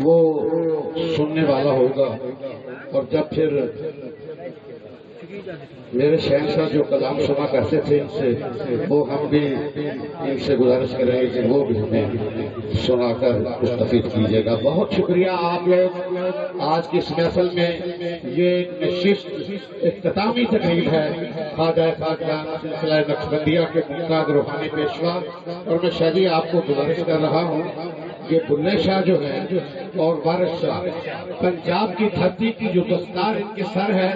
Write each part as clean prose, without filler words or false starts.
وہ سننے والا ہوگا، اور جب پھر میرے شہنشاہ جو کلام سنا کرتے تھے ان سے، وہ ہم بھی ان سے گزارش کریں گے کہ وہ بھی ہمیں سنا کر مستفید کیجیے گا۔ بہت شکریہ آپ لوگ، آج کی اس محفل میں یہ نشست اختتامی تقریب ہے خواجہ خواجگان سلسلہ نقشبندیہ کے ممتاز روحانی پیشوا، اور میں شاہ جی آپ کو گزارش کر رہا ہوں کہ بلے شاہ جو ہے اور وارث شاہ، پنجاب کی دھرتی کی جو دستار ان کے سر ہے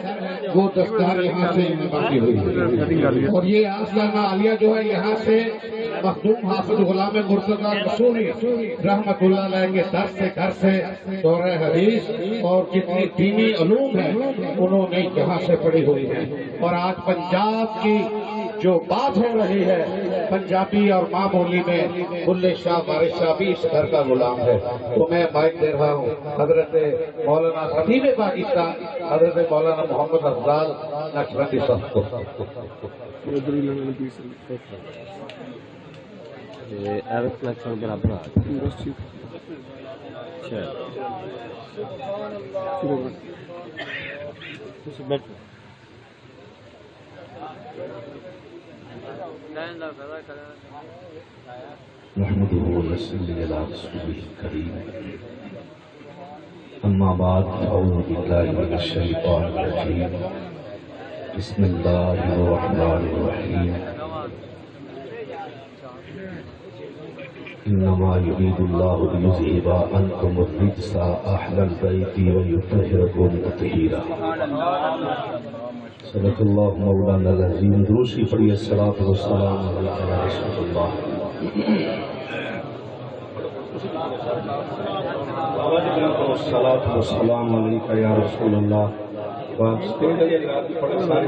وہ دستار یہاں سے باقی ہوئی ہے، اور یہ آستانہ عالیہ جو ہے یہاں سے مخدوم حافظ غلام مرتضیٰ قصوری رحمت اللہ علیہ کے در سے گھر سے دورہ حدیث اور جتنی دینی علوم ہیں انہوں نے یہاں سے پڑھی ہوئی ہیں، اور آج پنجاب کی جو بات ہو رہی ہے پنجابی اور ماں بولی میں، بلے شاہ وارث شاہ بھی اس گھر کا غلام ہے۔ تو میں مائک دے رہا ہوں حضرت مولانا خطیب پاکستان حضرت مولانا محمد افضال نقشبندی صاحب کو۔ نحمده ونصلي على رسوله الكريم، أما بعد فأعوذ بالله من الشيطان الرجيم، بسم الله الرحمن الرحيم، إنما يريد الله ليذهب عنكم الرجس أهل البيت ويطهركم تطهيرا۔ صدق اللہ مولانا العظیم۔ دوسری پڑھی الصلاۃ والسلام علیک یا رسول اللہ۔ الصلاۃ والسلام علیک یا رسول اللہ۔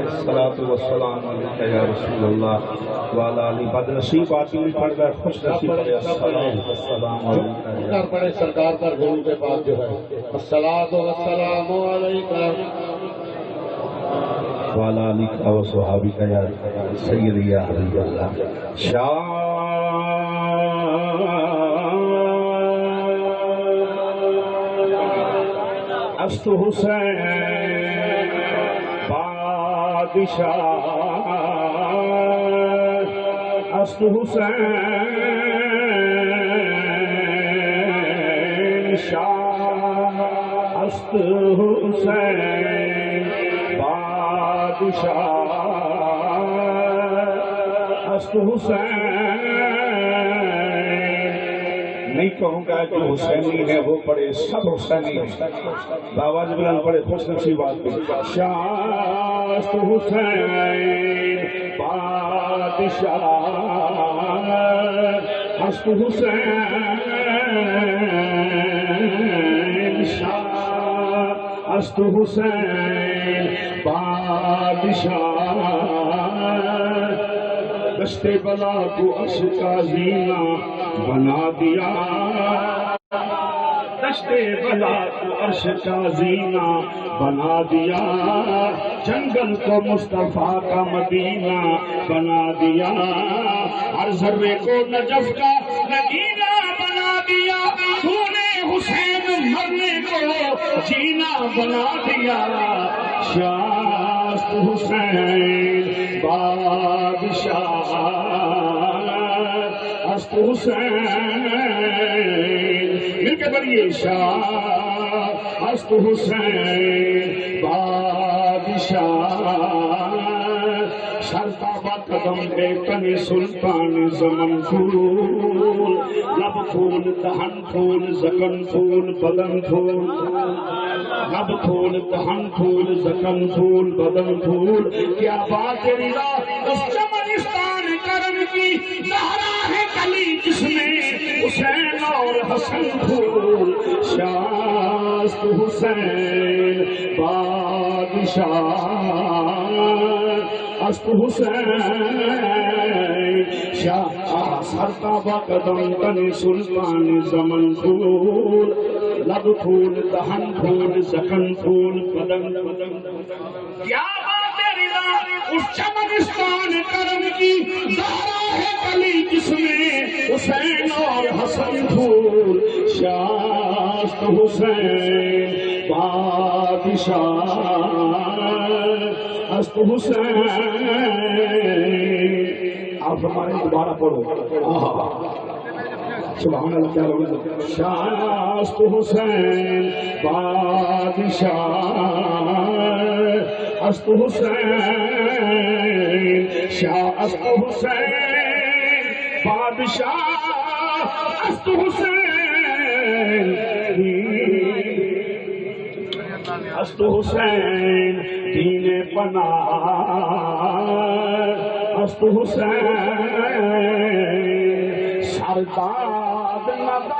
الصلاۃ والسلام علیک یا رسول اللہ وعلی آلہ۔ بد نصیب آدمی پڑھ گئے، خوش نصیب پڑھے الصلاۃ والسلام علیک۔ پڑھے سرکار پر گرو کے پاس جو ہے الصلاۃ والسلام علیک والا علی کا و صحابی کا یا سید یا حبیب اللہ۔ شاہ است حسین بادشاہ، است حسین شاہ، است حسین بادشاہ، است حسین۔ نہیں کہوں گا جو حسینی ہے وہ پڑھے، سب حسینی ہے، باواز بلند پڑھے، خوش نصیب آدمی۔ شاہ است حسین بادشاہ، است حسین شاہ، است حسین بادشاہ۔ دشت بلا کو عرش کا زینہ بنا دیا، دشت بلا کو عرش کا زینہ بنا دیا، جنگل کو مصطفیٰ کا مدینہ بنا دیا، ہر ذرے کو نجف کا نگینہ بنا دیا، تو نے حسین مرنے کو جینا بنا دیا۔ شاست حسین بادشاہ، است حسین مل کے بڑھیے، شاہ است حسین بادشاہ، سرتابہ قدم بے تن سلطان زمن پھول، لب پھول دہن پھول زکن پھول بدن پھول، لب پھول دہن پھول زکن پھول بدن پھول، کیا بات رضا اس چمنستان کرم کی، زہرا ہے کلی جس میں حسین اور حسن پھول۔ شاست حسین بادشاہ، است حسین شاہ، سرتابہ قدم تن سلطان زمن پھول، لب پھول دہن پھول زکن پھول بدن بدن۔ کیا بات رضا اس چمنستان کرم کی، زہرا ہے کلی جس میں حسین اور حسن پھول۔ شاہ است حسین بادشاہ است حسین. آپ ہمارے دوبارہ پڑھو. سبحان اللہ. کیا بولے؟ شاہ است حسین بادشاہ است حسین. شاہ است حسین بادشاہ است حسین. است حسین دین پناہ است حسین. سرداد نداد.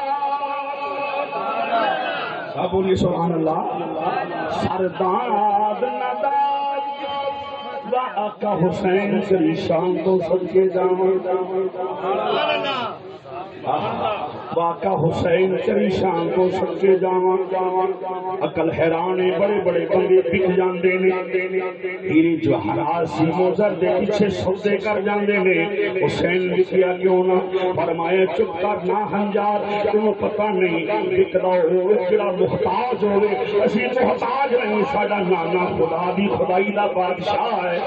آپ بولیے سبحان اللہ. سرداد نداد آقا حسین کی شان تو سب کے جاؤں. واقع حسین تیری شان کو سب کے جاواں. عقل حیرانے بڑے بڑے بندے بک جاندے نے. ہیرے جواہرات سیمو زر دے پیچھے سودے کر جاندے نے. حسین لکھیا کیوں نہ فرمایا چپ کر نہ ہنجار. تمہیں پتہ نہیں بکدا ہوئے جڑا محتاج ہوئے. اسی محتاج نہیں. ساڈا نانا خدا دی خدائی دا بادشاہ ہے.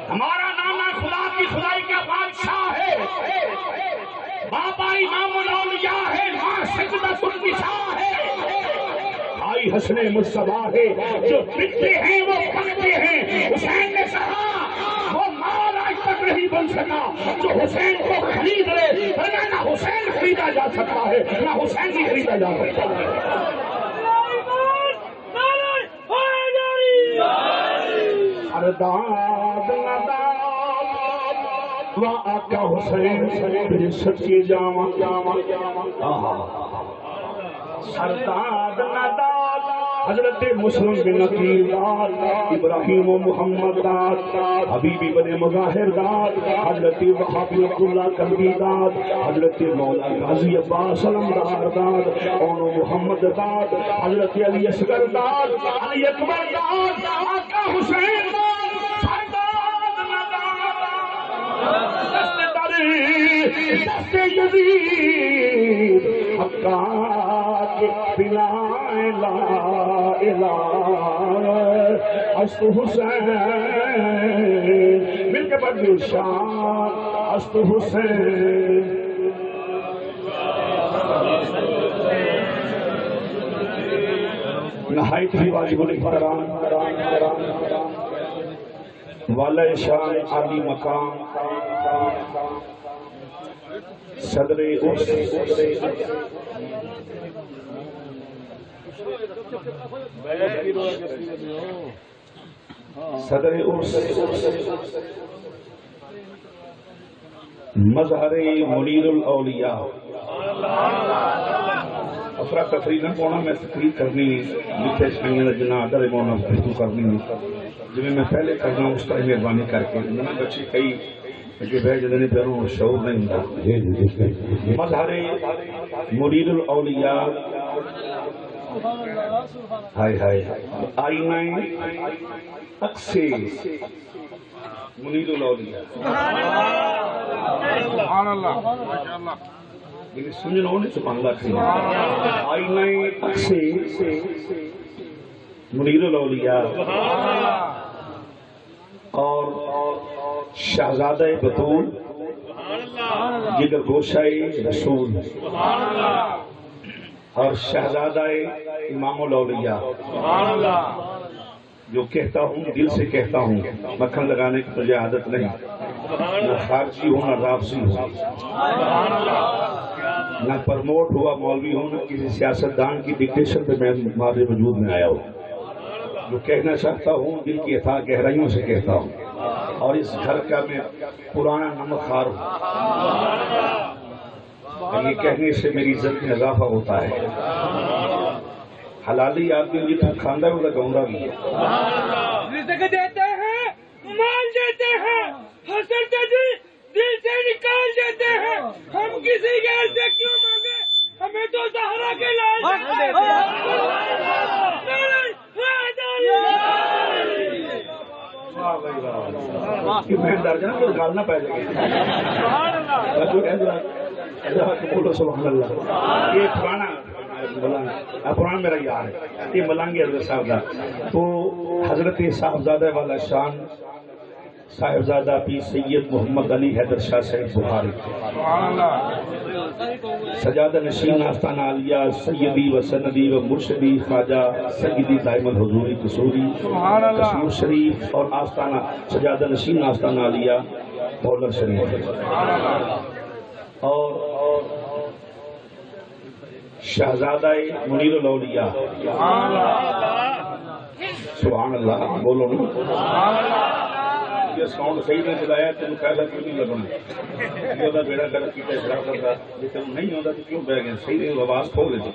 ہمارا نانا خدا کی خدائی کا بادشاہ ہے. بابا امام الاولیاء ہے. ماں سجدۃ النساء ہے. بھائی حسن مصطفیٰ ہے. جو بکتے ہیں وہ پکتے ہیں. حسین نے کہا وہ مال آج تک نہیں بن سکا جو حسین کو خرید لے. نہ حسین خریدا جا سکتا ہے نہ حسین نہیں خریدا جا سکتا ہے. سرداد نداد آقا حسین سچ کی جاواں. سرداد نداد حضرت مسلم بن عقیل داد. ابراہیم و محمد داد. حبیبی بن مظاہر داد. حضرت وہابی عبداللہ کلبی داد. حضرت مولا غازی عباس علمدار داد. اونو محمد داد. حضرت علی اصغر داد. علی اکبر داد. آقا حسین دست یزید حقا کے بنا لا الہ است حسین. مل کے پڑھ دو. شان است حسین. نہایت ہی واجب الاحترام والا شان عالی مقام صدر عرس مظہر منیر الاولیاء. افرا تفریح نہ پونا. میں تقریر کرنی جتنے سائیں جنا آدر مونا گفتگو کرنی جی میں پہلے کرنا اس طرح مہربانی کر کے. میں بچے کئی کہ بھائی جدنے پیروں شعور نہیں ہوتا. مظہر منیر الاولیاء. ہائے ہائے آئینہ عکس منیر الاولیاء. سبحان اللہ. لیکن سمجھنا ہونے سبحان اللہ کھڑی. آئینہ عکس منیر الاولیاء اور شہزادہ بطول جگر گوشہ رسول اور شہزادہ امام الاولیاء. جو کہتا ہوں دل سے کہتا ہوں. مکھن لگانے کی مجھے عادت نہیں. نہ خارجی ہوں نہ رافضی ہوں. نہ پرموٹ ہوا مولوی ہوں. نہ کسی سیاستدان کی ڈکٹیشن پہ میں ہمارے وجود میں آیا ہوں. جو کہنا چاہتا ہوں دل کی اتھاہ گہرائیوں سے کہتا ہوں. اور اس گھر کا میں پرانا نمک خوار ہوں. یہ کہنے سے میری عزت میں اضافہ ہوتا ہے. حلالی آدمی جتنا کھاندہ ہے وہ گوندا بھی ہے. رزق دیتے ہیں مال دیتے ہیں حسن دل سے نکال دیتے ہیں. ہم کسی غیر سے کیوں مانگے؟ ہمیں تو زہرا کے لائے. میں ڈر جانا کوئی گالنا پہ جائے گا. بولو سبحان اللہ. یہ پرانا میرا یار ہے، یہ ملانگی حضرت صاحب دا. تو حضرت صاحبزادہ والا شان صاحبزادہ پی سید محمد علی حیدر شاہ صاحب بخاری، سجادہ نشین آستانہ عالیہ سیدی و سندی و مرشدی خواجہ سیدی دائم الحضوری قصوری کشمیر شریف، اور آستانہ سجادہ نشین آستانہ عالیہ بولر شریف، اور شہزادہ منیر الاولیاء. سبحان اللہ بولو نا. یہ ساؤنڈ صحیح نہیں چلایا تین پیسہ کیوں نہیں لگنا، یہ بیڑا غلط کیا شراب کرتا لیکن نہیں ہوتا تو کیوں بہ گئے صحیح نہیں آواز کھول لیتی.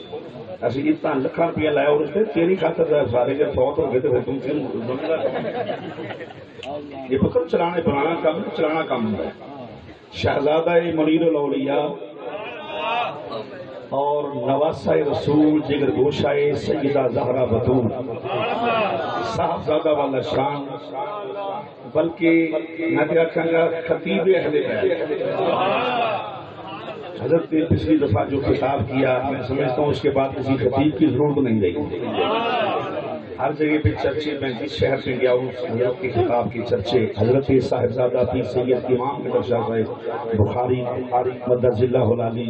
اسی اتنا لکھاں روپیہ لایا اور اس نے تیری خاطر سارے کے فوت ہو گئے تو تم کیوں. یہ فکر چلانے بنانا کام چلانا کام ہے. شہزادہ منیر الاولیاء اور نواسہ رسول جگر گوشائے سیدہ زہرا بطول صاحبزادہ والا شان، بلکہ میں دیکھاں گا خطیب اہل بیت. حضرت نے پچھلی دفعہ جو خطاب کیا میں سمجھتا ہوں اس کے بعد کسی خطیب کی ضرورت نہیں رہی. ہر جگہ پہ چرچے، میں جس شہر پہ گیا ہوں حضرت کے خطاب کے چرچے. حضرت صاحبزادہ پیر سید امام حیدر شاہ صاحب بخاری مدرج اللہ العالی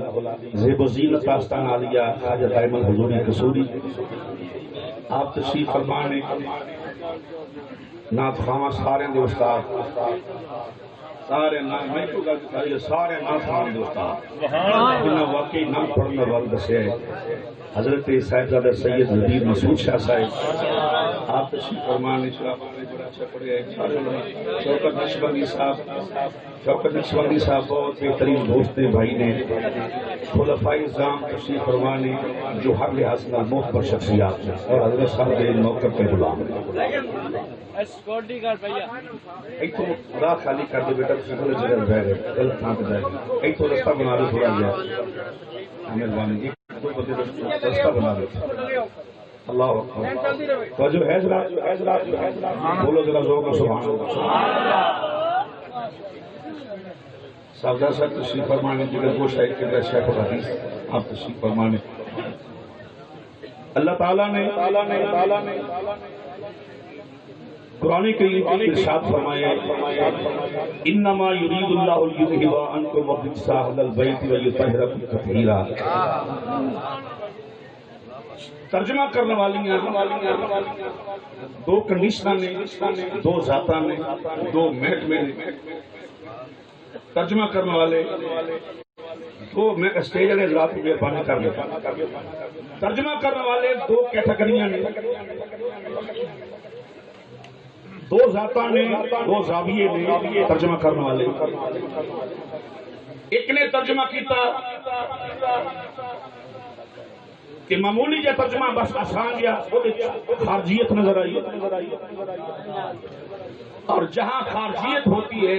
زیب و زینت آستانہ عالیہ خواجہ دائم الحضوری قصوری. آپ تشریف فرمانے نعت خواہ سارے دے استاد، سارے نام میں کو گل سارے نعت خواہ دے استاد جنہاں واقعی نام پڑھنا وقت دسیا ہے. حضرت صاحبزادہ سید نذیر مسعود شاہ صاحب آپ تشریف فرمانے شرابانے بڑا اچھا پڑھے ہیں. شوکت نقشبندی صاحب بہت بہترین دوست نے بھائی نے. خلفائے اعظام تشریف فرمانے جو ہر لحاظ سے محتبر شخصیات ہیں اور حضرت صاحب کے موقع پہ غلام ہیں. ایک تو خدا خالی کر دے بیٹا کسی جگہ بہ گئے غلط تھان پہ جائے گا. ایک تو رستہ بنا دے تھوڑا گیا مہربانی جی، رستہ بنا دے. اللہ اکبر جو ہے بولو ذرا زور کا سبحان اللہ. صاحبزادہ صاحب تشریف فرمانے جگر کو شاہد کے شیخ الحدیث آپ تشریف فرمانے. اللہ تعالیٰ نے قرآن کریم میں ارشاد فرمایا انما یرید اللہ لیذھب عنکم الرجس اہل البیت ویطہرکم تطہیرا. ترجمہ کرنے والیاں دو کنڈیشناں نے، دو ذاتاں نے، دو محکمے نے. ترجمہ کرنے والے دو اسٹیج والے حضرات کی مہربانی کر دیں. ترجمہ کرنے والے دو کیٹیگریاں نے، دو ذاتاں نے، دو زاویے نے. ترجمہ کرنے والے ایک نے ترجمہ کیتا کہ معمولی جا ترجمہ بس آسان گیا خارجیت نظر آئی، اور جہاں خارجیت ہوتی ہے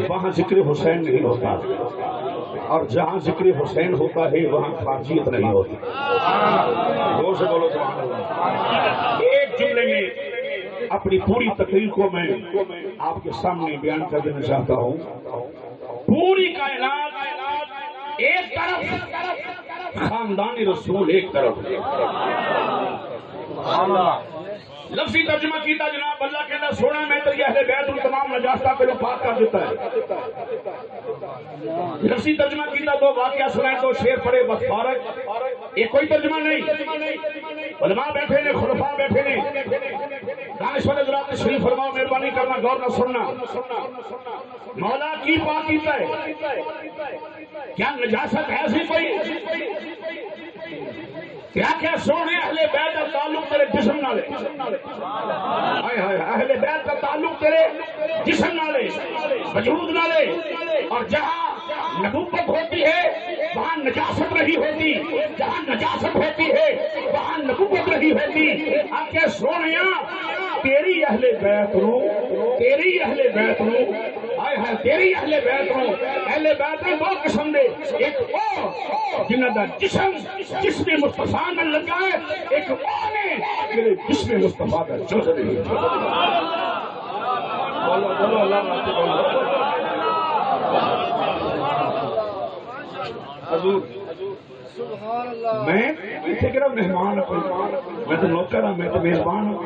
وہاں ذکر حسین نہیں ہوتا، اور جہاں ذکر حسین ہوتا ہے وہاں خارجیت نہیں ہوتی. زور سے بولو سبحان اللہ. ایک جملے میں اپنی پوری تقریر کو میں آپ کے سامنے بیان کر دینا چاہتا ہوں. پوری کائنات ایک طرف، خاندان رسول ایک طرف. لفظی ترجمہ کیتا جناب اللہ کہنا سونا میں تو اہل بیت ان تمام نجاستہ پہ پاک کر دیتا ہے. لفظی ترجمہ کیتا دو واقعہ سنائے، دو شعر پڑھے بس فارغ. یہ کوئی ترجمہ نہیں. علماء بیٹھے نے، خلفاء بیٹھے نے. دانشور حضرات تشریف فرماؤ، مہربانی کرنا غور نہ سننا. مولا کی پاک کیتا ہے کیا نجاست ہے ایسی کوئی؟ کیا سونے اہل بیت کا تعلق تیرے جسم نالے، اہل بیت کا تعلق تیرے جسم نالے، وجود نالے. اور جہاں نبوت ہوتی ہے وہاں نجاست نہیں ہوتی، جہاں نجاست ہوتی ہے وہاں نبوت نہیں ہوتی. آپ کے سونیاں تیری اہل بیت نو، تیری اہل بیت نو، تیری اہل بیت نو. اہل بیت نے دو قسم دے، ایک وہ جنہ دا جسم جسم مصطفیٰ میں لگا ہے، ایک وہ نے جنہیں جسم مصطفیٰ کا جوہر ہے. حضور میں اتنے کہ مہمان میں تو نوکر ہوں، میں تو میزبان ہوں،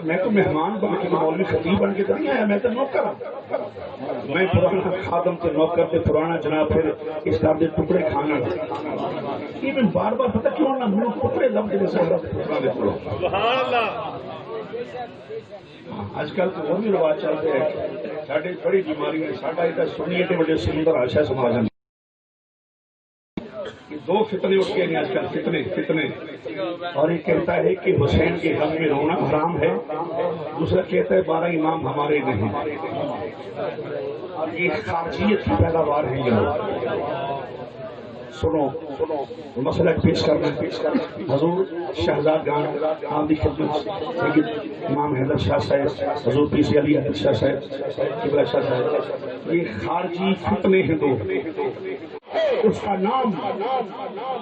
میں تو مہمان بن کے مولوی خطیب بن کے تو نہیں آیا، میں تو نوکر ہوں، میں پرانا خادم کے نوکر کے پرانا جناب پھر اس طرح کے ٹکڑے کھانا یہ میں بار بار پتہ کیوں نہ منہ ٹکڑے لفظ کے سبحان اللہ۔ آج کل تو وہ بھی رواج چلتے ہیں، ساڈے بڑی بیماری ہے، ساڈا ادھر سنیے تے وجہ سمندر آشا سماج دو فتنے اٹھ گئے ہیں آج کل، فتنے اور ایک کہتا ہے کہ حسین کے غم میں رونا حرام ہے، دوسرا کہتا ہے 12 امام ہمارے نہیں، یہ خارجیت کی پیداوار ہے۔ یہ سنو مسئلہ پیش کرنا حضور شہزاد گان آپ کی خدمت امام حیدر شاہ صاحب، حضور پی سی علی حیدر شاہ صاحب، قبلہ شاہ صاحب، یہ خارجی فتنے ہیں دو، اس کا نام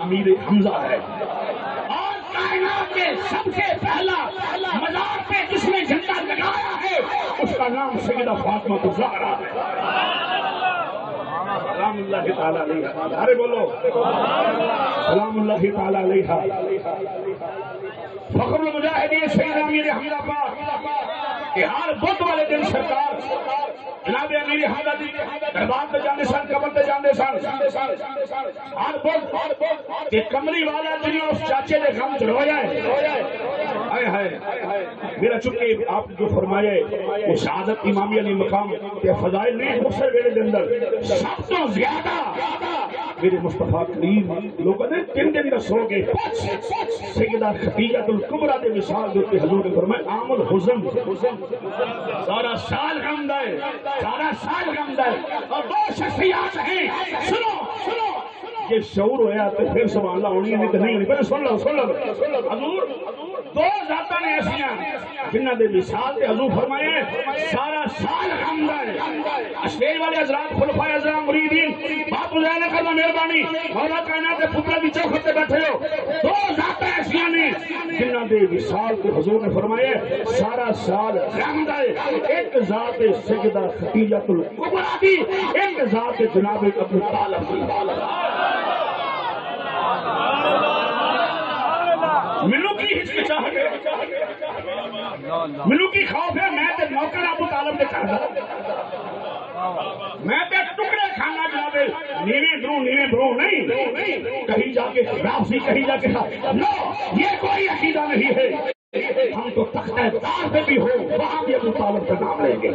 امیر حمزہ ہے، اور کائنات کے سب سے پہلا مزار پہ جس نے جھنڈا لگایا ہے اس کا نام سیدہ فاطمہ الزہرا ہے، سلام اللہ تعالیٰ علیہ، ارے بولو سلام اللہ تعالیٰ علیہ۔ فخر المجاہدین سیدنا امیر حمزہ پاک کہ ہر بدھ والے دن سرکار جناب امیر حمزہ دی دربار پہ جانے سن، قبر پہ جانے سن، ہر بدھ کہ کمری والا دنیا اس چاچے نے غم چ رویا ہے، میرا چونکہ آپ جو فرمائے وہ شہادت امامی علی مقام کے فضائل نہیں، اس سے میرے اندر سب تو زیادہ میرے مصطفیٰ کریم لوگوں نے 3 دن کا سو گئے سیدہ خدیجہ الکبریٰ دے مثال دیتے حضور نے فرمایا عام الحزن، سارا سال غم دائے، سارا سال غم دائے، اور 2 شخصیات ہیں، سنو یہ شعور ہویا تو پھر سبحان اللہ ہونی ہے، نہیں ہونی، پہلے سن لو حضور 2 ذاتاں نے ایسیاں جنہ دے مثال تے حضور فرمائے سارا سال غم دائے، اسٹیج والے حضرات خلفائے اعظم مریدین باپ مظاہرہ کرنا مہربانی، مولا کائنات کے پتر دی چوکھٹ تے بیٹھے ہو، 2 ذاتاں ایسیاں نے جنہ دے مثال تے حضور نے فرمائے سارا سال غم دائے، ایک ذات سیدہ خدیجہ الکبریٰ دی، ایک ذات جناب ابو طالب دی۔ ملو کی ہچکچاہٹ ہے، ملو کی خوف ہے، میں تے نوکر ابو طالب کے کردا، میں تے ٹکڑے کھانا جناب نیویں برو نہیں، کہیں جا کے رافضی کہیں جا کے نو، یہ کوئی عقیدہ نہیں ہے، ہم تو تختہ دار پہ بھی ہو وہاں بھی ابو طالب کا نام لیں گے،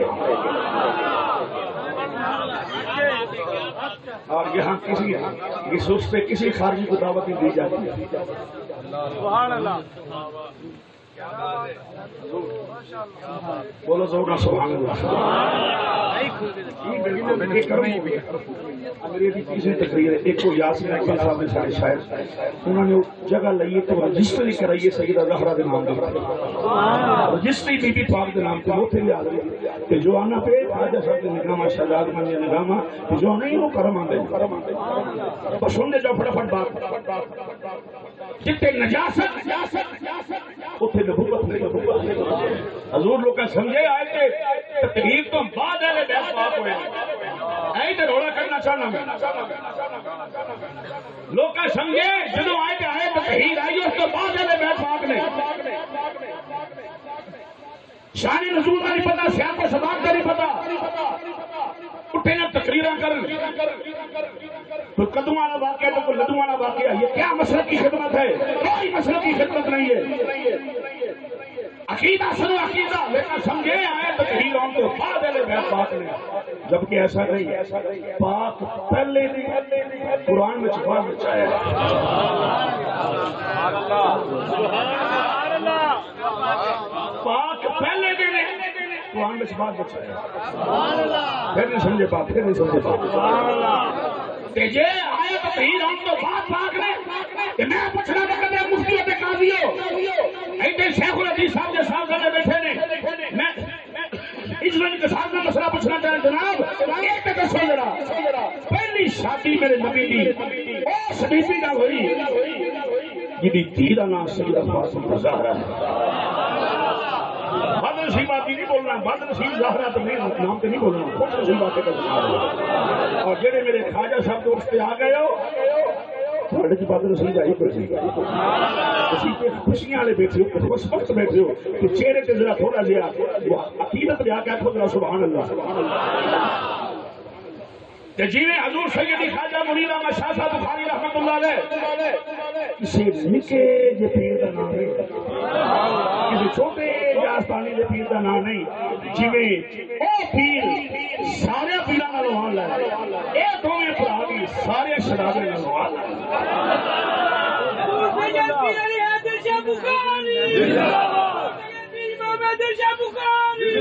اور یہاں کسی رسوس پہ کسی خارجی کو دعوت نہیں دی جاتی۔ سبحان اللہ، بولو زور سبحان اللہ۔ انگریزی تیسری تقریر ہے، ایک کو یاسین اقبال صاحب نے سارے شاعر انہوں نے جگہ لئی تو رجسٹری کرائی سیدہ زہرا کے نام دے، رجسٹری بی بی پاک کے نام سے اتنے لیا کہ جو آنا پہ خواجہ صاحب کے نگامہ شہزاد من یا نگامہ جو نہیں وہ کرم آتے بس سن دے جاؤ فٹافٹ بات، جتنے نجاست اتنے نبوت نہیں۔ حضور لوگ سمجھے آئے تھے تقریر تو بعد ہے بیت پاک ہوئے ایسے تو روڑا کرنا چاہنا میں لوگ سمجھے جدو آئے تھے آئے تو تقریر آئی اس تو بعد ہے بیت پاک نے شان نزول کا نہیں پتا، سیاق و سباق کا نہیں پتا، اٹھے نہ تقریراں کر کوئی قدم والا واقعہ تو کوئی لدم والا واقعہ، یہ کیا مسلک کی خدمت ہے؟ کوئی مسلک کی خدمت نہیں ہے۔ عقیدہ سنو عقیدہ، لیکن سمجھے آئے تو کہیں لوگوں کو بعد ہے بیت پاک نے، جبکہ ایسا نہیں، پاک پہلے نہیں قرآن میں چھپا بچایا پاک پہلے دن قرآن میں چھپا بچایا، پھر نہیں سمجھے بات، پھر نہیں سمجھے بات، تیجے آئے تو کہیں لوگوں کو بعد پاک نے کہ میں پچھنا رکھا میں مفتی ہوتے قاضی ہو ایتے شیخ الحدیث صاحب کے ساتھ کرنے بیٹھے نے، میں اجلن کے ساتھ میں مسئلہ پوچھنا چاہیں جناب ایک تک سو ذرا پہلی شادی میرے نبی دی اس بی بی نہ ہوئی جدی تیرا نام سیدہ فاطمہ الزہرا ہے، بدر سی بات نہیں بولنا، بدر تفصیل ظاہرہ تو میں نام تو نہیں بولنا خوش نصیب باتیں کرنا اور جڑے میرے خواجہ صاحب دوست پہ آ گئے ہو تھوڑے کی بات نصیب آئی بیٹھی اسی پہ خوشیاں والے بیٹھے ہو خوش وقت بیٹھے ہو کہ چہرے پہ ذرا تھوڑا سا عقیدت لے آ کے آخو ذرا سبحان اللہ جیویں حضور سیدی خواجہ منیر احمد شاہ صاحب بخاری رحمۃ اللہ علیہ کسی نکے جے پیر دا نام نہیں کسی چھوٹے جے آستانی دے پیر دا نام نہیں جیویں او پیر سارے پیراں نال حال ہے اے دوویں بھرا بھی سارے شرابے نال حال ہے سید پیر علی حیدر شاہ بخاری سید امام حیدر شاہ بخاری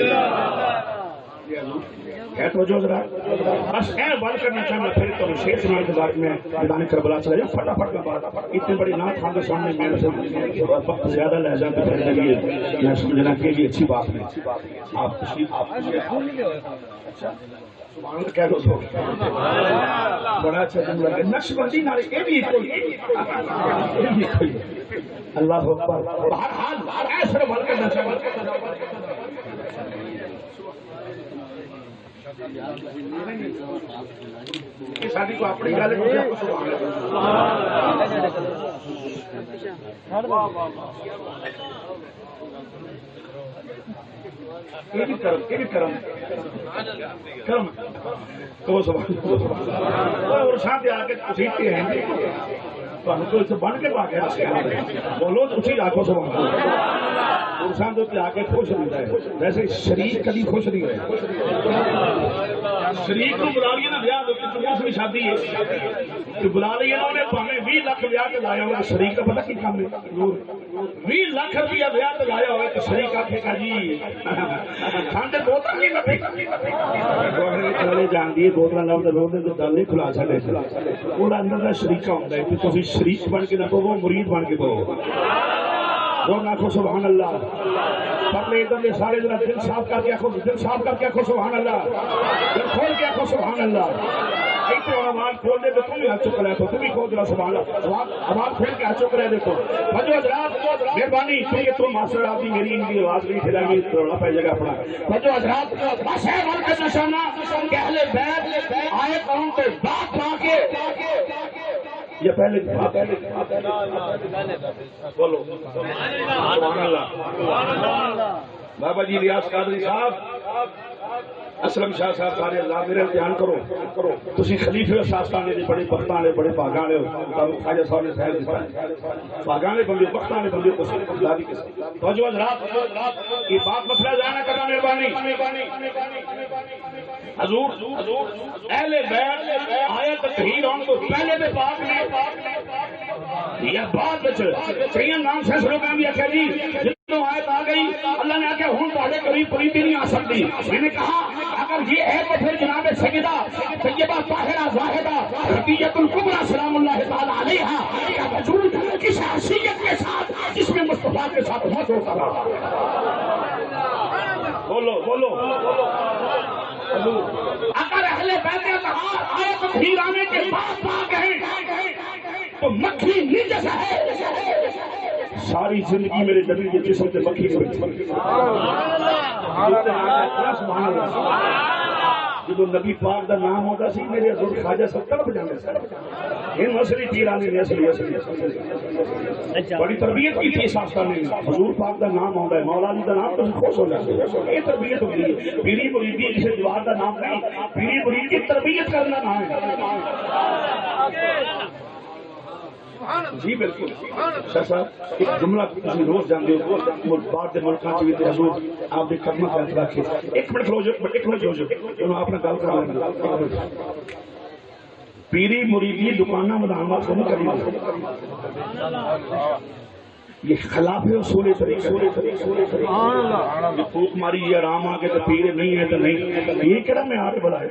ہے تو جو ذرا بس اے بات کرنا چاہنا پھر تو شیر سنانے کے بعد میں میدان کربلا چلا جاؤں فٹافٹ کا بات اتنے بڑی نعت خان کے سامنے میرے سے وقت زیادہ لہجہ پہ پھر لگی ہے میں سمجھنا کہ یہ اچھی بات ہے آپ تشریف سبحان اللہ کہہ دو بڑا اچھا جملہ ہے نقش بندی نارے یہ بھی کوئی اللہ اکبر بہرحال ایسے بات کرنا چاہنا شادی کو اپنی گل بن کے پا کے بولو تھی آخو سبحان اللہ آ کے خوش رہتا ہے ویسے شریک کبھی خوش نہیں رہے شریک کو بلا لیے نا بیاہ بھی شادی ہے بلا لیے نا انہیں پاویں 20 لاکھ بیاہ تے لایا ہوا شریک کا پتہ کی کام ہے 20 لاکھ روپیہ بیاہ تے لایا ہوا تو شریک آکھے گا جی کھانڈے بوتل نہیں لگے چلے جان دی بوتل لاؤ تے روڈ تے گل نہیں کھلا چھڈے وہ اندر دا شریکہ ہوندا ہے کہ تسی شریک بن کے نہ پو مرید بن کے پو اور ناکھو سبحان اللہ پتلے ادھر دے سارے ذرا دل صاف کر کے آخو دل صاف کر کے آخو سبحان اللہ دل کھول کے آخو سبحان اللہ ایسے اور آواز کھول دے تو تم بھی ہاتھ چک رہے تو تم بھی کھول دے سبحان اللہ آواز کھول کے ہاتھ چک رہے دیکھو بجو حضرات مہربانی کیونکہ تم ماسٹر آپ کی میری ان کی آواز نہیں کھلا گی توڑا پہ جگہ اپنا بجو حضرات بس ہے مان کا نشانہ کہ اہل بیت آئے قوم پہ بات پا کے یہ پہلے بولو سبحان اللہ بابا جی ریاض قادری صاحب اسلم شاہ صاحب سارے اللہ میرے دھیان کرو تسی خلیفے شاستانے دے بڑے بختاں نے بڑے بھاگاں نے خواجہ صاحب نے خیر دتا ہے بھاگاں نے بندے بختاں نے بندے تسی اللہ دی قسم توجہ حضرات یہ بات مسئلہ ضائع نہ کرنا مہربانی حضور اہل بیت آیت تطہیر ہون تو پہلے دے پاک نے یہ بات کئی نام سے لوگوں بھی آخیا جی جتوں آیت آ گئی اللہ نے آخیا ہوں تہاڈے قریب قریبی نہیں آ سکتی میں نے کہا اگر یہ ہے تو پھر جناب سیدہ طیبہ طاہرہ زاہدہ خدیجہ الکبریٰ سلام اللہ تعالی علیہا کا وجود کس حیثیت کے ساتھ جس میں مصطفیٰ کے ساتھ موت ہوتا رہا بولو اگر اہل بیت اطہار آیت تطہیر آنے کے بعد پاک ہیں تو مکھی نیچے سے ہے ساری زندگی میرے نبی کے جسم سے مکھی کو جب نبی پاک دا نام ہوتا سی میرے حضور خواجہ سب تڑپ جانے ان مسئلے تیرانی نے اصلی بڑی تربیت کی تھی ساستہ نے حضور پاک دا نام ہوتا ہے مولا علی دا نام تو خوش ہو جاتے ہیں یہ تربیت ہوتی ہے پیری مریدی جسے جوار دا نام نہیں پیری مریدی تربیت کرنا نام ہے جی بالکل شاہ صاحب ایک جملہ کسی روز جانتے ہو باہر کے ملکوں سے بھی حضور آپ نے قدمت کا اعتراض کیا ایک منٹ ہو جائے انہوں آپ نے گل کر لیں پیری مریدی دکانہ مداحمت کو نہیں کرنا یہ خلاف اصول طریقہ پھوک ماری یہ آرام آ کے تو پیر نہیں ہے تو نہیں یہ کہنا میں آگے بڑھائے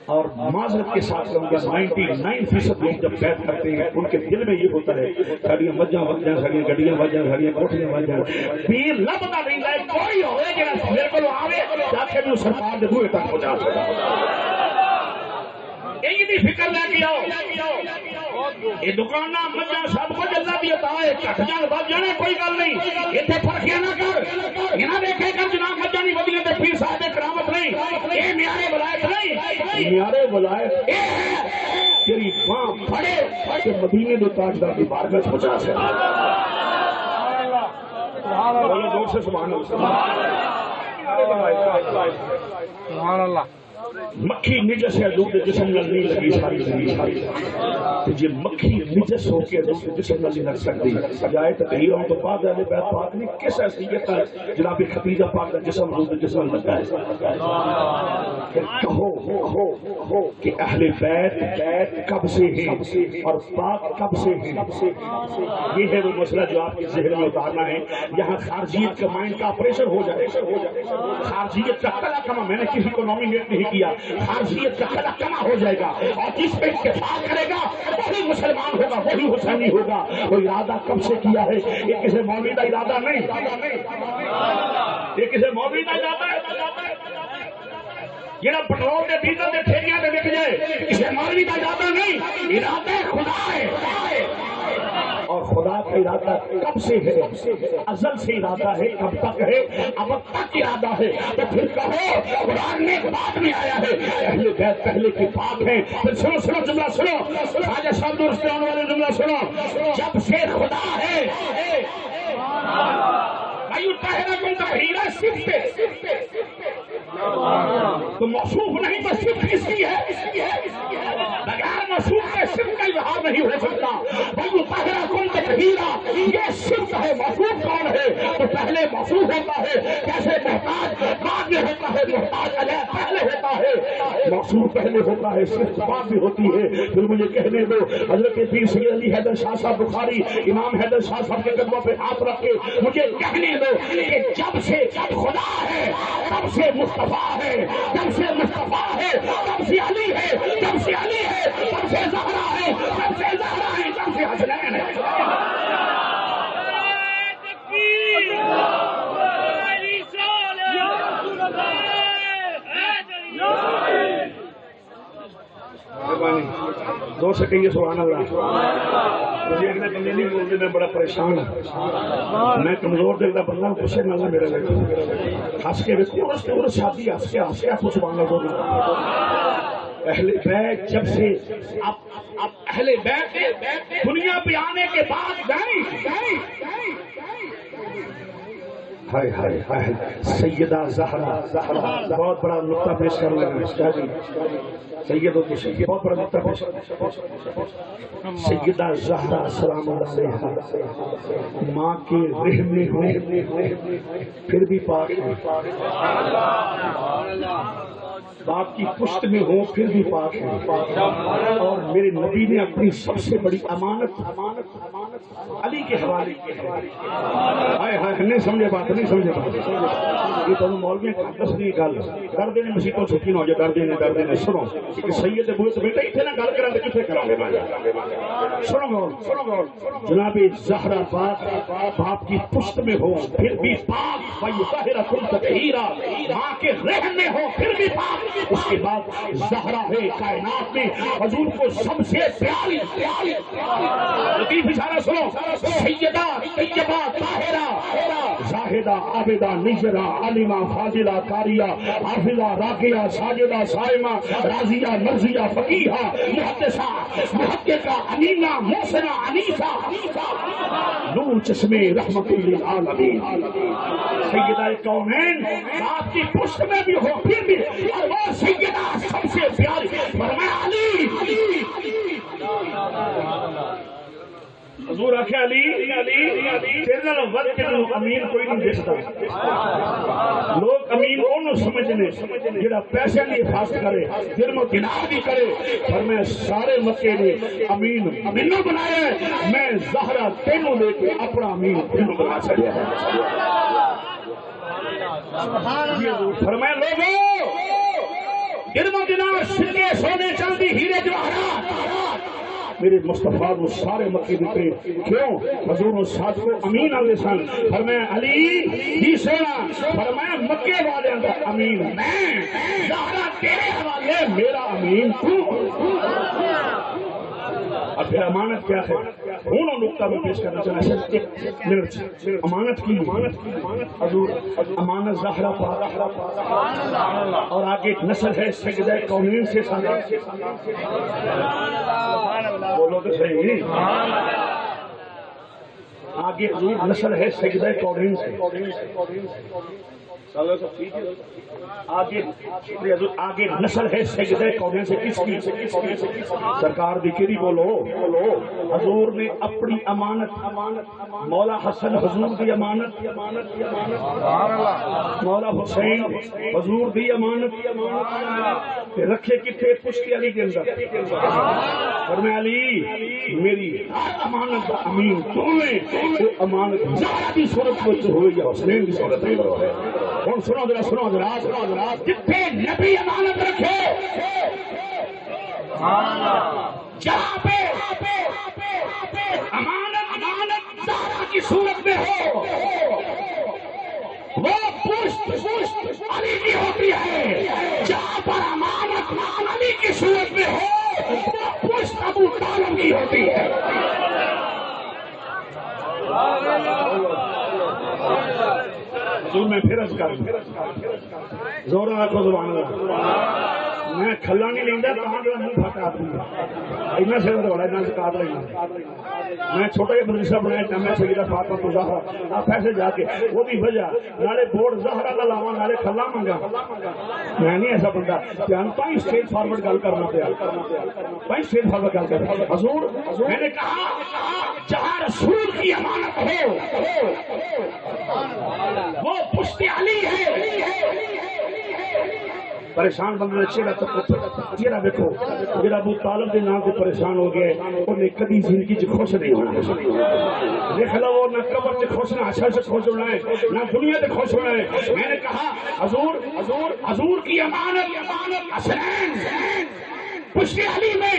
اور معذرت کے ساتھ کہوں گا 99% لوگ جب بیعت کرتے ہیں ان کے دل میں یہ ہوتا ہے ساڑیاں مجھاں وج جائیں ساڑیاں گڈیاں وج جائیں ساڑیاں کوٹھیاں وج جائیں پیر لبدا نہیں ہے کوئی ہوئے کہ میرے کو آوے جا کے بھی سرکار دے بوئے تک پہنچا سکتا یہی بھی فکر لے کے آؤ یہ دکان مجھا سب کچھ اللہ بھی عطا ہے کٹ جان بد جانے کوئی گل نہیں اتنے فرقیاں نہ کر یہاں دیکھے کر جناب مجھا نہیں بدلے تے پیر صاحب کرامت نہیں یہ معیار ولایت نہیں معیار ولایت یہ ہے تیری باں پھڑے کہ مدینے دے تاجدار کی بارگاہ پہنچا سکے سبحان اللہ مکھی نجس ہے حضور دے جسم نال نہیں لگی ساری زندگی تے جے مکھی نجس ہو کے حضور دے جسم نال نہیں لگ سکتی بجائے تطہیروں تو بعد اہل بیت پاک نے کس حیثیت ہے جناب خدیجہ پاک کا جسم حضور دے جسم لگا ہے کہو کہ اہل بیت کب سے ہیں اور پاک کب سے ہیں یہ ہے وہ مسئلہ جو آپ کے ذہن میں اتارنا ہے یہاں خارجیت کا مائنڈ کا آپریشن ہو جائے خارجیت کا کلا کما میں نے کسی کو نامینیٹ نہیں کیا خارجیت کا کلا کما ہو جائے گا اور جس پہ اتفاق کرے گا وہی مسلمان ہوگا وہی حسینی ہوگا وہ ارادہ کب سے کیا ہے یہ کسی مولوی کا ارادہ نہیں یہ کسی مولوی کا ارادہ ہے جہاں پٹرول کے ڈیزل کے ٹھیلیاں پہ بک جائے کسی مولوی کا ارادہ نہیں ارادہ خدا ہے اور خدا کا ارادہ کب سے ہے ازل سے ارادہ ہے کب تک ہے اب تک ارادہ ہے تو پھر کہو قرآن میں بعد میں آیا ہے اہل بیت پہلے کے پاک ہیں پھر سنو جملہ سنو خواجہ صاحب درست ہونے والے جملہ سنو جب سے خدا ہے تو موصوف نہیں تو صرف اس کی ہے بغیر موصوف کے صرف کا اظہار نہیں ہو سکتا یہ صرف ہے موصوف کون ہے تو پہلے موصوف ہوتا ہے کیسے محتاج بعد میں ہوتا ہے محتاج علیہ پہلے ہوتا ہے موصوف پہلے ہوتا ہے صرف بعد میں ہوتی ہے پھر مجھے کہنے دو حضرت پیر سید علی حیدر شاہ صاحب بخاری امام حیدر شاہ صاحب کے قدموں پہ ہاتھ رکھ کے مجھے کہنے دو کہ جب سے خدا ہے تب سے مصطفیٰ ہے جب سے مصطفیٰ ہے تب سے علی ہے جب سے علی ہے تب سے زہرا ہے جب سے زہرا ہے تب سے حسنین ہے دو سے کہیے سبحان اللہ مجھے اگلے بندے نہیں بولتے میں بڑا پریشان ہوں میں کمزور دل کا بندہ غصے نہ میرے لگے ہنس کے دیکھو شادی ہنس کے آپ کو سبحان اللہ بولنا اہل بیت جب سے اب اہل بیت دنیا پہ آنے کے بعد ہائے ہائے ہائے سیدہ زہرا بہت بڑا نقطہ پیش کر لگا سیدوں کی سید بہت بڑا نقطہ پیش سیدہ زہرا سلام علیہا ماں کے رحم میں ہو پھر بھی پاک باپ کی پشت میں ہو پھر بھی پاک ہے اور میرے نبی نے اپنی سب سے بڑی امانت علی کے حوالے کی نہیں سمجھے بات نہیں سمجھے بات یہ تو مولوی دس نہیں گل کر دینے مسیح کو چھٹی نہ ہو جائے ڈر دینے سنو کہ سید بوئے تو بیٹا اتنے نہ گل کرا کتنے کرا لے سنو جناب زہرا باپ کی پشت میں ہو پھر بھی پاک ویطہرکم تطہیرا ماں کے رحم میں ہو پھر بھی پاک اس کے بعد زہرا ہے کائنات میں حضور کو سب سے پیاری لطیف اشارہ سنو سیدہ طیبہ طاہرہ زاہدہ عابدہ نجرہ عالمہ فاضلہ قاریہ حافظہ راقیہ ساجدہ صائمہ راضیہ مرضیہ فقیہہ محدثہ محققہ امینہ محسنہ انیسہ نور چشمے رحمت للعالمین سیدہ کونین آپ کی پشت میں بھی ہو پھر بھی اور سیدہ سب سے پیاری فرمایا علی حضور آخیا علی تیرے ود کے امین کوئی نہیں دیکھتا لوگ امین انہوں سمجھنے جڑا پیسے کی حفاظت کرے جرم و گناہ بھی کرے پر میں سارے مکے نے امین امینوں بنایا میں زہرا تینوں لے کے اپنا امین تینوں بنا چڑیا فرمایا لوگوں جرم و گناہ سکے سونے چاندی ہیرے جواہرات میرے مصطفیٰ وہ سارے مکے دیتے کیوں حضور و ساتھ کو امین آلے سن فرمایا علی ہی سونا فرمایا مکے والے اندر امین میں زہرا تیرے حوالے میرا امین تو اب پھر امانت کیا ہے دونوں نقطہ میں پیش کرنا چاہنا صرف ایک منٹ امانت کی حضور امانت زہرا پاک اور آگے ایک نسل ہے سجدہ کونین سے بولو تو صحیح آگے حضور نسل ہے سجدہ کونین سے آگے نسل ہے سجدہ کونین سے کس کی سرکار دی کیڑی بولو حضور نے اپنی امانت مولا حسن حضور دی امانت مولا حسین حضور دی امانت رکھے کتنے پشتی علی کے اندر فرمایا علی میری امانت امین تمہیں امانت زہرا کی صورت میں ہوئی یا حسین کی صورت میں سنو ذرا جتنے نبی امانت رکھے جہاں پہ امانت زہرا کی صورت میں ہو وہ پشت علی کی ہوتی ہے جہاں پر امانت علی کی صورت میں ہو وہ پشت ابو طالب کی ہوتی ہے حضور میں پھر عرض کروں زور رکھو زبان اللہ میں کھلا نہیں لینا کہاں جو منہ پھٹا دوں گا اتنا سے بڑا اتنا سے کاٹ لینا میں چھوٹا یہ مدرسہ بنایا میں سیدہ فاطمہ تو زہرا آپ ایسے جا کے وہ بھی وجہ نالے بورڈ زہرا کا لاواں نالے کھلا منگا میں نہیں ایسا بندہ جانتا ہی اسٹریٹ فارورڈ گل کرنا پیا بھائی اسٹریٹ فارورڈ گل کر حضور میں نے کہا جہاں رسول کی امانت ہو وہ پشت علی ہے پریشان بندے چہرہ دیکھو جا ابو طالب کے نام سے پریشان ہو گئے انہیں کبھی زندگی خوش نہیں ہونا دیکھ لو وہ نہ قبر سے خوش نہ حشر سے خوش ہونا ہے نہ دنیا سے خوش ہونا ہے میں نے کہا حضور کی امانت حسین پشت علی میں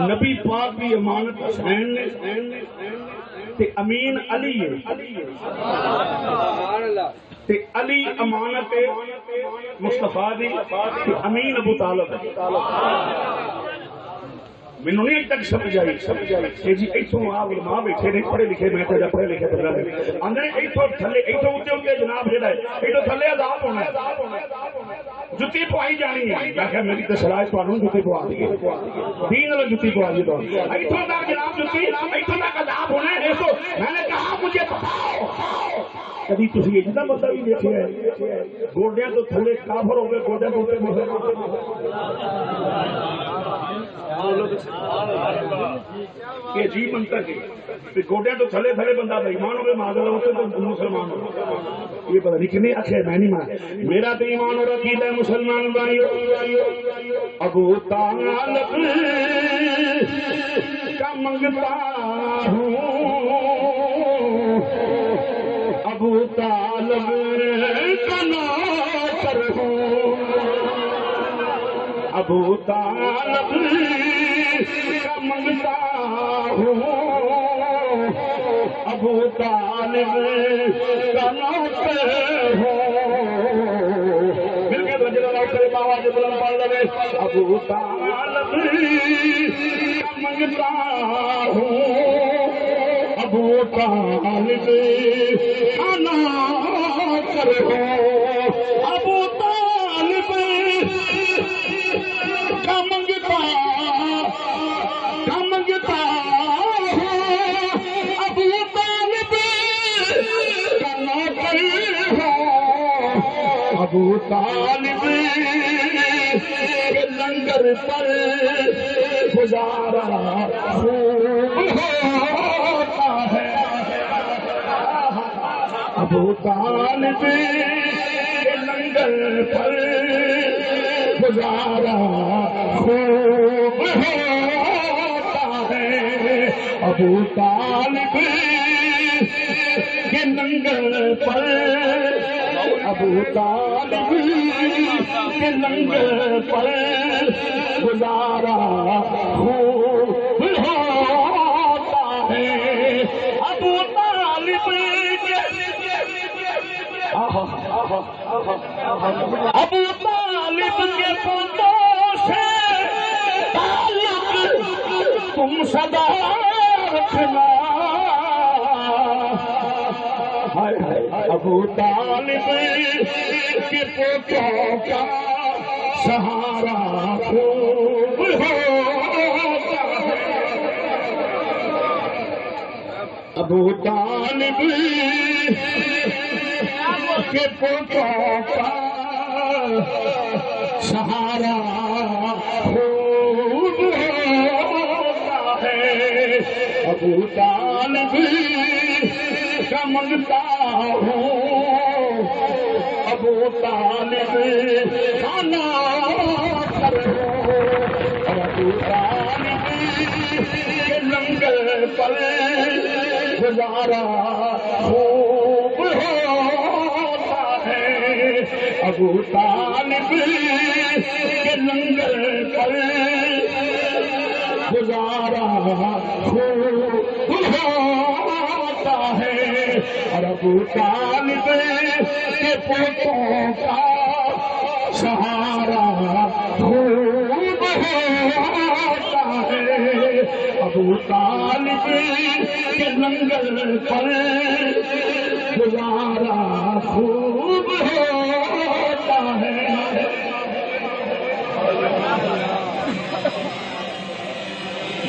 نبی پاک کی امانت حسین نے تے امین علی ہے تے علی امانت مصطفیٰ دی تے امین ابو طالب مینو نہیں اج تک سمجھ آئی کہ جی اتوں آپ علماء بیٹھے نہیں پڑھے لکھے میں تو پڑھے لکھے بندہ آدھے اتوں تھلے اتوں اتنے جناب جہاں ہے اتوں تھلے عذاب ہونا ہے جتی پوائی جانی ہے میں کہ میری تو صلاح تمہیں جتی پوا دیے دین والا جتی پوا دی تو اتوں تک جناب جتی اتوں تک عذاب ہونا ہے دیکھو میں نے کہا مجھے بتاؤ کبھی تھی اتنا بندہ بھی دیکھے ہے گوڈیا تو تھوڑے کافر ہو گئے گوڈیا تو یہ عجیب منطق ہے گوڈیا تو تھلے تھلے بندہ ایمان ہوگا معذرت ہوتے تو مسلمان ہو یہ پتہ نہیں کتنے اچھے میں نہیں مان میرا تو ایمان اور عقیدہ ہے مسلمان بھائی ابو طالب کا منگتا ہوں ابو طالب کا نوکر ہوں ابو طالب کا منگتا ہوں ابو طالب کا نوکر ہوں مل کے بجلا نوکر بابا جی بلند پڑھ لے ابو طالب کا منگتا ہوں ابو طالب کا نوکر ہوں ابو طالب کا منگتا ہوں ابو طالب کا نوکر ہوں ابو طالب کے لنگر پر گزارا ہوتا ہے ابو طالب کے لنگر پر گزارا خوب ہوتا ہے ابو طالب کے لنگر پر ابو طالب کے لنگر پر گزارا خوب ہوتا ہے ابو طالب ابو طالب کے پتوں سے صدا رکھنا ابو طالب کے پوتوں کا سہارا خوب ہوتا ہے ابو طالب کے پوتوں کا سہارا خوب ہوتا ہے ابو طالب کا منگتا ہوں ابو طالب کھانا کرو ابو طالب کے لنگر پر گزارا خوب ہوتا ہے ابو طالب کے لنگر پر گزارا خوب ہوتا ہے اور ابو طالب کے پوتوں کا سہارا خوب ہوتا ہے ابو طالب کے لنگر پر گزارا خوب ہوتا ہے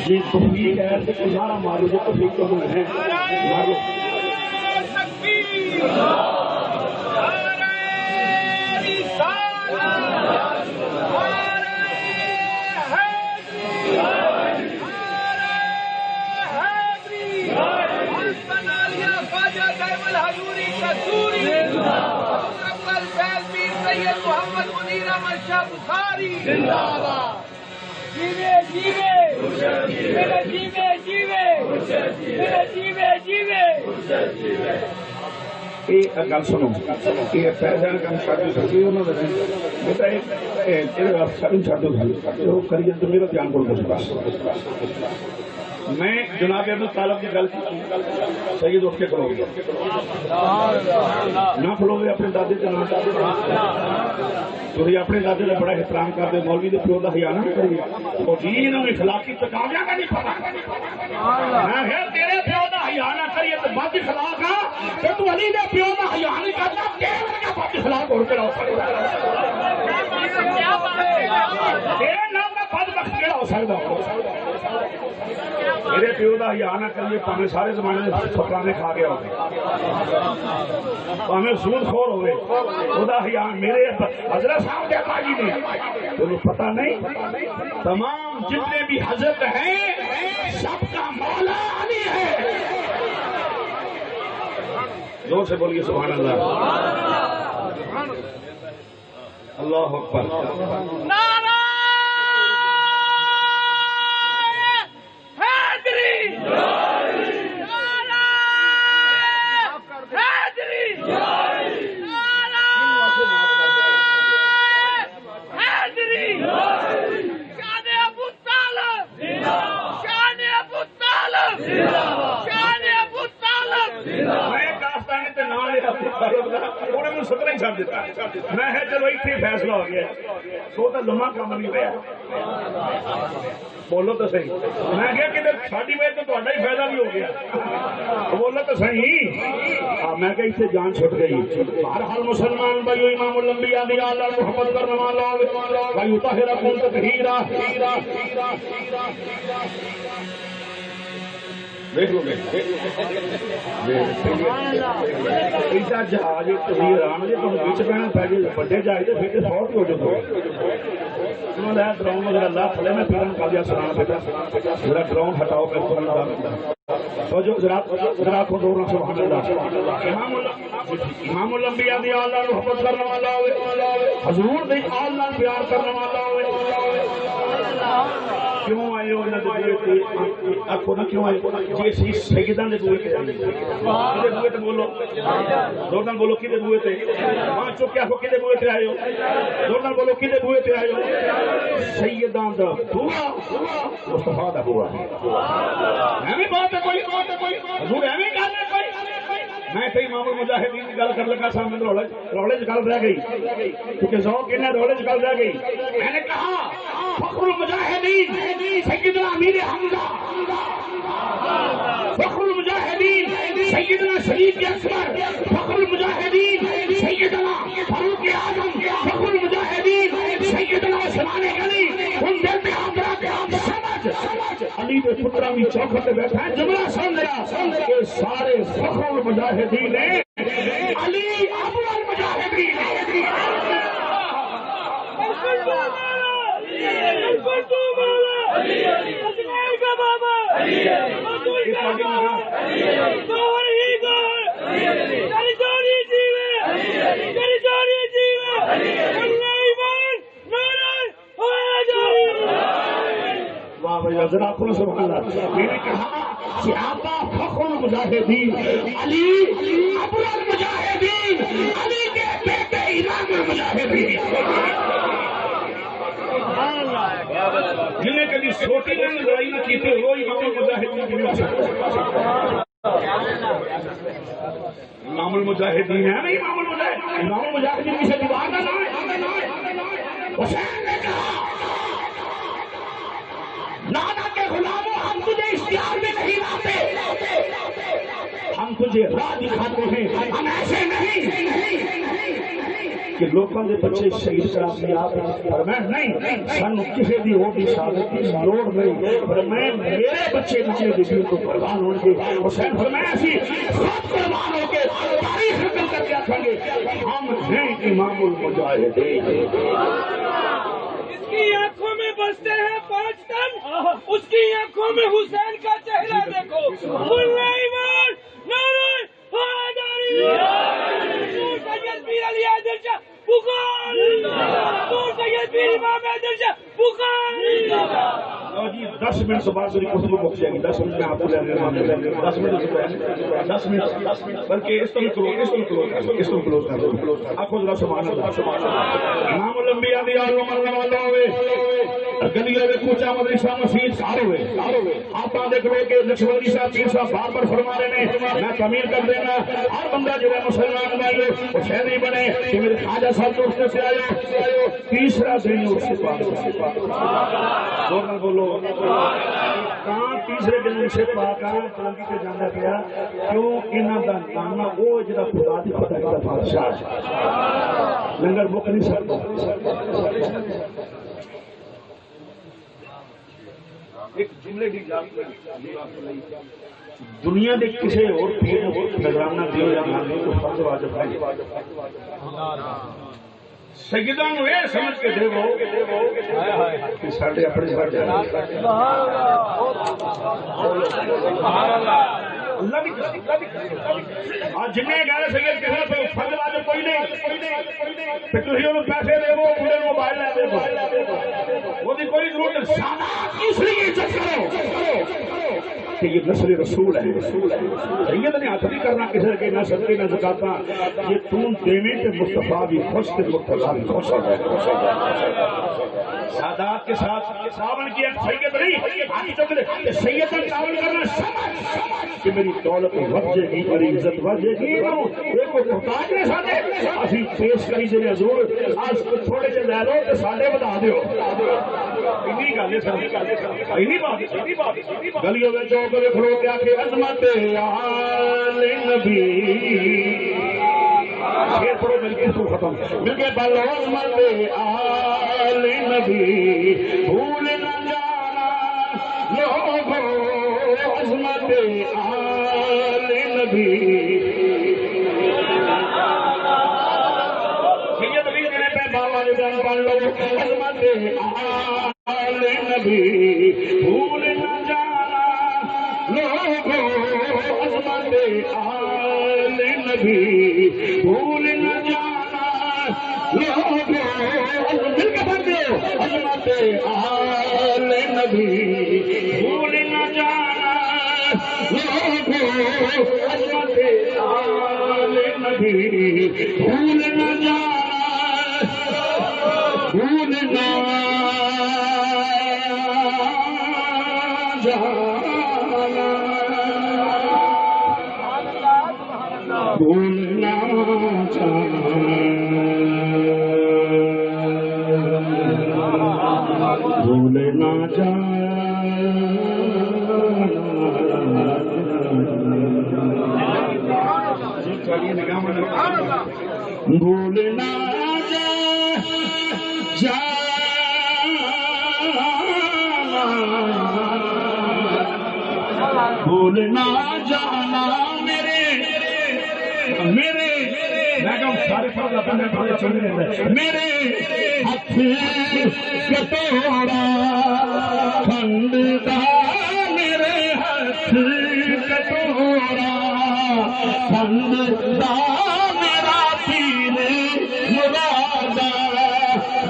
یہ توفیق ہے کہ گزارا مارو جو توفیق تو ہم ہیں مارو محمد منیر احمد شاہ بخاری جیوے جیوے میرے جیوے جیوے میرے جیوے جیوے ایک گل سنو یہ پیسے کا کام چھڈ سکتی انہوں نے بیٹا ایک سارے چھڈ دو وہ کریے تو میرا دھیان بول دو بس میں جناب احمد طالب کی گل سید اٹھ کے کھلو گے نہ کھلو گے اپنے دادے کے نام تھی اپنے دادے کا بڑا احترام کرتے مولوی کے پیو کا حیا نہ کریے وہ جی انہوں نے اخلاقی تقاضا کا نہیں پتا تیرے پیو کا حیا نہ کریے تو بد اخلاق آ تو علی کے پیو کا حیا نہیں کرتا بد اخلاق ہو کے رہو تیرے نام کا بد بخت کہڑا ہو سکتا میرے پیو کا حیا نہ کریے پاویں سارے زمانے میں فقرانے کھا گیا ہوگا پاویں سود خور ہوئے وہ حیا میرے حضرت صاحب کے باجی نے تمہیں پتہ نہیں تمام جتنے بھی حضرت ہیں سب کا مولا علی ہے زور سے بولیے سبحان اللہ اللہ اکبر میں چلو اتنے فیصلہ ہو گیا سو تو لما کام نہیں پیا بولو تو صحیح میں کیا کہ ساری وجہ تو ہی فائدہ بھی ہو گیا بولو تو صحیح میں کہ اتنے جان چھٹ گئی ہر حال مسلمان بھائی امام الانبیاء دی اعلی محبت کرنے والا بھائی طاہرکم تطہیرا جہاز آرام جی تم بچ پہنا پی جائے بڑے جہاز پھر تو سو ہو جاؤ ڈراؤن وغیرہ لا تھلے میں پھر کر دیا سنا بیٹا میرا ڈراؤن ہٹاؤ امام الانبیاء دی آل نال محبت کرنے والا ہوئے حضور دی آل نال پیار کرنے والا ہوئے کیوں آئے ہو انہاں دے تے آکھو نا کیوں آئے جی سی سیداں دے دوے تے بولو زور نال بولو کدے دوے تے ہاں چپ کے آکھو کدے دوے تے آئے ہو زور نال بولو کدے دوے تے آئے ہو سیداں دا دعا مصطفیٰ دا ہوا ایویں بات ہے کوئی حضور ایویں گل ہے کوئی میں تو امام المجاہدین کی گل کر لگا سامنے رولے گل رہ گئی کیونکہ ذوق انہیں رولے گل رہ گئی میں نے کہا فخر المجاہدین سیدنا امیر حمزہ فخر المجاہدین سیدنا شریف اکبر فخر المجاہدین سیدنا فاروق اعظم فخر المجاہدین سیدنا عثمان غنی ان دل میں حضرات سمجھ علی کے پترا بھی چوکھٹ پہ بیٹھا ہے جملہ سن لیا کہ سارے فخر المجاہدین ہیں علی ابو المجاہدین ذرا کھولو سبحان اللہ. میں نے کہا صحابہ فخر المجاہدین علی ابو المجاہدین علی کے بیٹے امام المجاہدین جنہیں کبھی چھوٹی جنگ لڑائی نہ کی تھی وہ امام المجاہدین کی امام المجاہدین ہے نا. امام المجاہدین کسی دیوار کا نام ہے. حسین نے کہا نانا کے غلاموں ہم تجھے اشتہار میں نہیں لاتے ہم تجھے راہ دکھاتے ہیں ہم ایسے نہیں کہ لوگوں کے بچے شہید کرا دیا فرمایا نہیں سن کسی بھی ہو بھی شہادت کی لوڑ نہیں فرمایا میرے بچے نچے دیکھیں تو قربان ہوں گے. حسین فرمایا اسی خود قربان ہو کے تاریخ نکل کر کیا کہیں گے ہم ہیں امام المجاہدین. اس کی آنکھوں میں بستے ہیں 5 ٹن اس کی آنکھوں میں حسین کا چہرہ دیکھو. سید پیر علی حیدر شاہ پکار سید پیر امام حیدر شاہ پکار. 10 منٹ سے بعد میری گفتگو پہنچ جائے گی. 10 منٹ میں آپ کو 10 منٹ بلکہ اس کو کلوز کر دو. آنکھوں ذرا سبحان اللہ. امام الانبیاء دی عالم اللہ والا ہوئے گلیوں میں کوچا مدرسہ مسجد سارے ہوئے. آپ دیکھ رہے کہ لکشمنی صاحب پیر صاحب بار بار فرما رہے ہیں میں تعمیر کر دینا ہر بندہ جو ہے مسلمان بنے حسینی بنے کہ میرے خواجہ صاحب دوست سے آئے تیسرا دن اس کے پاس بولو کہاں تیسرے دن اسے پاک پلنگی سے جانا پیا کیوں انہوں کا نانا وہ جا خدا کی پتہ کا بادشاہ لنگر مک نہیں سکتا. ایک جملے کی دنیا کے کسی اور نظرانہ دیو یا نہ دیو تو فرض واجب ہے. سیداں نو یہ سمجھ کے دے کہ ساڈے اپنے گھر جانے جن گئے سید کسی فرض واجب کوئی نہیں تھی انہوں پیسے دے پورے موبائل لے دے وہ کوئی ضرورت اس لیے عزت کرو کہ یہ نسل رسول ہے. سید نے ہاتھ نہیں کرنا کسی کے نہ صدقے نہ زکاتاں یہ تم دیویں تے مصطفیٰ بھی خوش تے مرتضیٰ بھی خوش ہو جائے. سادات کے ساتھ تعاون کیا سید نہیں سید کا تعاون کرنا سمجھ کہ میری دولت بڑھ جائے گی میری عزت بڑھ جائے گی. ایک محتاج نے سارے ابھی پیش کری جی حضور آج تھوڑے سے لے لو تو سارے بتا دیو. گلیوں میں چوک کھڑو کے آخر عظمت آل نبی شیر پڑھو مل کے تو ختم مل کے بولو عظمت آل نبی بھول نہ جانا لوگو عظمت آل نبی. سید علی نے پہ بابا نے بیان پڑھ لو عظمت آل نبی بھول نہ جانا لوگو عظمت آل نبی بھول نہ جانا لوگو مل کے پڑھ دو عظمت آل نبی بھول نہ جانا لوگو عظمت آل نبی بھول نہ جانا بھول نہ جانا بھولنا بھولنا جانا بھولنا جا بھولنا جانا میرے میرے ہاتھ کٹورا کھنڈا میرے ہاتھ کٹورا کھنڈا میرا پیر مرادا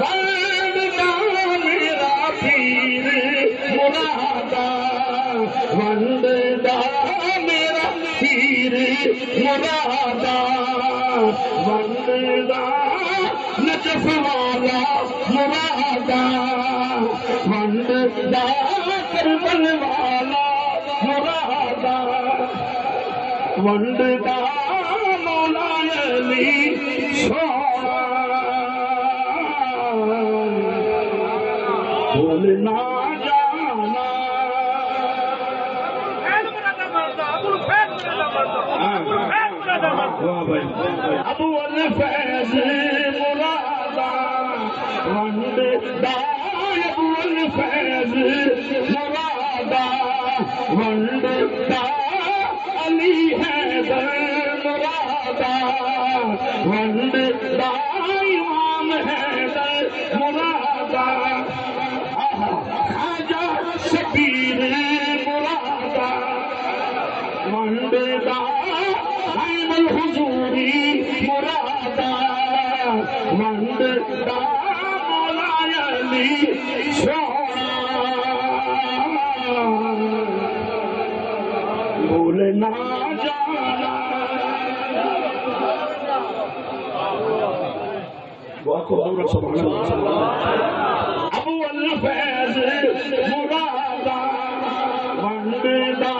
کھنڈا میرا پیر مرادا کھنڈا میرا پیر مرادا وندہ نجف والا مرادا وندہ کربل والا مرادا وندہ مولا علی سونا بھولنا جانا ابو الفیض مرادا وندہ ابو الفیض مرادا وندہ علی حیدر مرادا وندہ امام حیدر مرادا خواجہ شبیر مرادا وندہ عین الحضوری مرادا وندہ مولا علی سونا بھولنا جانا ابو الفیض مرادا وندہ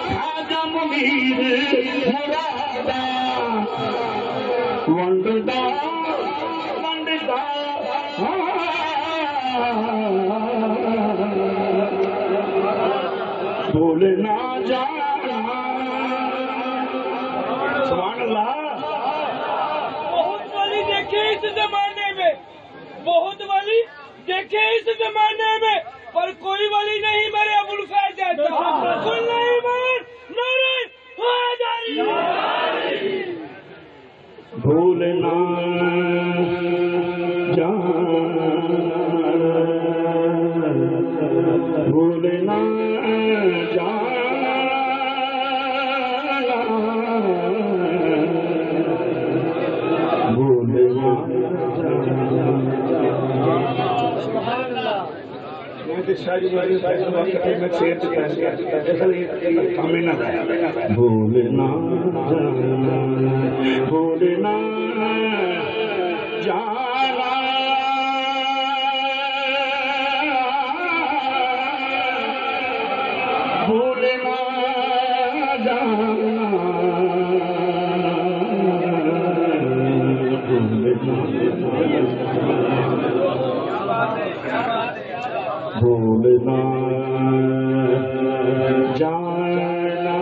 خواجہ منیر مرادا وندہ وندہ بھولنا جانا سبحان اللہ بہت والی دیکھے اس زمانے میں، بہت والی دیکھے اس زمانے میں، پر کوئی والی نہیں میرے ابو الفیض جیسا۔ سن ایمان نعرہ حیدری۔ بھولنا جانا بھولنا جانا بھولنا بھولنا بھولنا جانا بھولنا جانا بھولنا جانا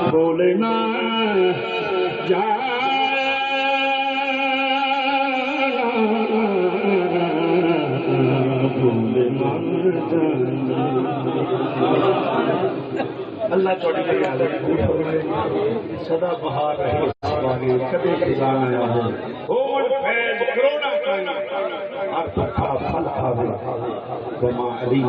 بھولنا بھولنا جانا اللہ چوڑی کا یاد ہے سدا بہار رہے کبھی خزانہ آیا ہو فیض کرونا کا ہر پکا پھل کھاوے وما علی